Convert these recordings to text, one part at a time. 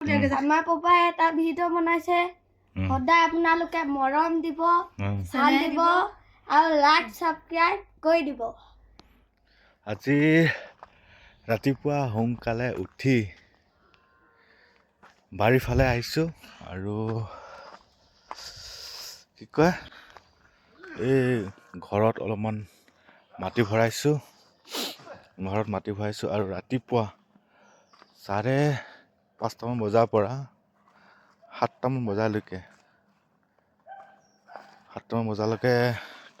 আমাৰ পাপাই এটা ভিডিঅ' বনাইছে সদায় আপোনালোকে মৰম দিব ভাল দিব আৰু লাইক সাবস্ক্ৰাইব কৰি দিব আজি ৰাতিপুৱা সোনকালে উঠি বাৰীৰ ফালে আহিছোঁ আৰু কি কয় এই ঘৰত অলপমান মাটি ভৰাইছোঁ আৰু ৰাতিপুৱা 5:30মান বজাৰ পৰা 7টামান বজালৈকে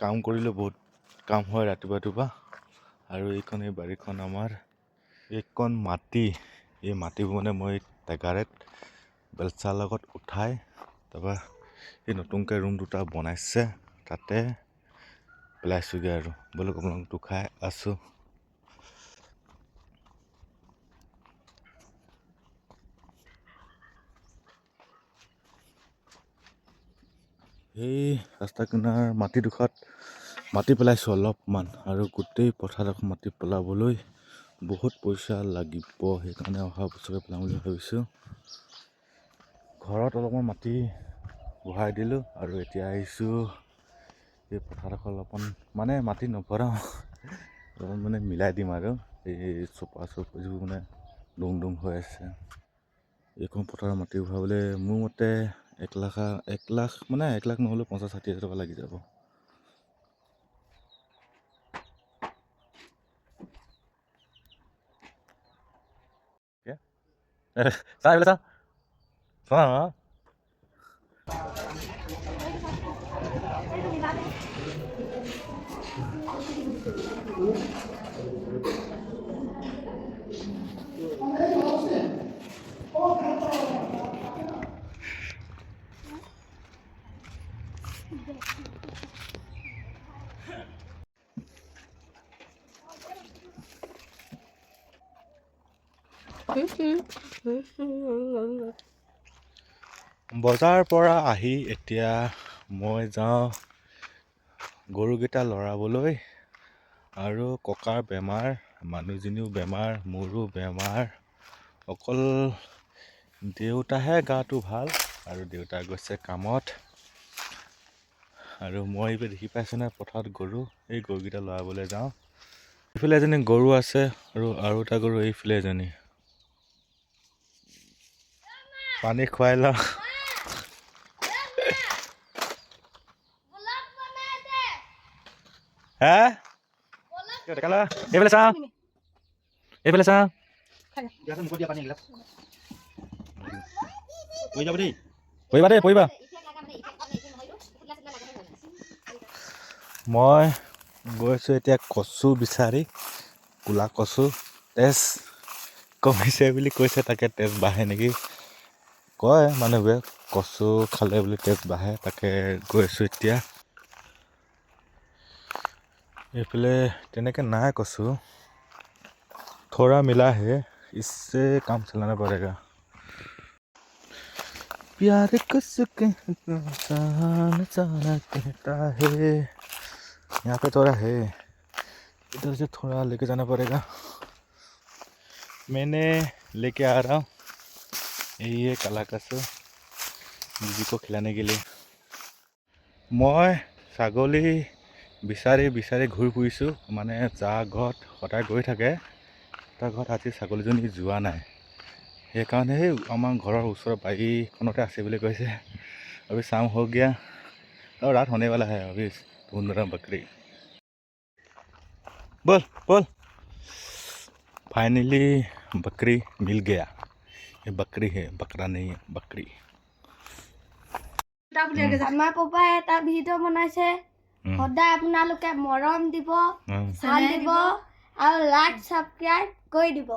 কাম কৰিলোঁ। বহুত কাম হয় ৰাতিপুৱা আৰু এই বাৰীখন আমাৰ এইকণ মাটি, এই মাটিবোৰ মানে মই টেকাৰেত বেলচাৰ লগত উঠাই তাৰপৰা এই নতুনকৈ ৰুম দুটা বনাইছে তাতে পেলাইছোঁগৈ আৰু বোলো আপোনালোকক দুখাই আছোঁ। এই ৰাস্তা কিনাৰ মাটিডোখৰত মাটি পেলাইছোঁ অলপমান আৰু গোটেই পথাৰডোখৰ মাটি পেলাবলৈ বহুত পইচা লাগিব, সেইকাৰণে অহা বছৰে পেলাম বুলি ভাবিছোঁ। ঘৰত অলপমান মাটি বহাই দিলোঁ আৰু এতিয়া আহিছোঁ এই পথাৰডোখৰ অলপমান মানে মাটি নভৰাওঁ, অলপমান মানে মিলাই দিম আৰু এই চোপা যিবোৰ মানে ডুম হৈ আছে। এইখন পথাৰৰ মাটি ভৰাবলৈ মোৰ মতে 1 লাখ নহ'লেও 50-60 হাজাৰ টকা লাগি যাব। বজাৰৰ পৰা আহি এতিয়া মই যাওঁ গৰুকেইটা লৰাবলৈ আৰু ককাৰ বেমাৰ, মানুহজনীও বেমাৰ, মোৰো বেমাৰ, অকল দেউতাহে গাটো ভাল আৰু দেউতা গৈছে কামত আৰু মই এইবাৰ দেখি পাইছোঁ নাই পথাৰত গৰু, এই গৰুকেইটা লৰাবলৈ যাওঁ। এইফালে এজনী গৰু আছে আৰু এটা গৰু এইফালে এজনী, পানী খুৱাই লওঁ। এইফালে চা পৰিবা। মই গৈছোঁ এতিয়া কচু বিচাৰি, ক'লা কচু, তেজ কমিছে বুলি কৈছে, তাকে তেজ বাঢ়ে নেকি কয় মানুহবোৰে, কচু খালে বুলি তেজ বাঢ়ে, তাকে গৈছোঁ এতিয়া। এইফালে তেনেকৈ নাই কচু, थोड़ा मिला है, इससे काम चलाना पड़ेगा। प्यार किससे कहता है, यहाँ पे थोड़ा है, इधर से थोड़ा लेके जाना पड़ेगा। मैंने लेके आ रहा हूँ ये काला कचू दीदी को खिलाने के लिए। मैं ছাগলী বিচাৰি ঘূৰি ফুৰিছোঁ, মানে যাৰ ঘৰত সদায় গৈ থাকে তাৰ ঘৰত আজি ছাগলীজনী যোৱা নাই, সেইকাৰণে সেই আমাৰ ঘৰৰ ওচৰৰ বাৰীখনতে আছে বুলি কৈছে। अभी शाम हो गया और रात होने वाला है, अभी ढूंढ रहा बकरी। बोल फाइनली बकरी मिल गया, ये बकरी है, बकरा नहीं है, बकरी। আমাৰ পাপাই এটা ভিডিঅ' বনাইছে সদায় আপোনালোকে মৰম দিব ভাল দিব আৰু লাইক সাবস্ক্ৰাইব কৰি দিব।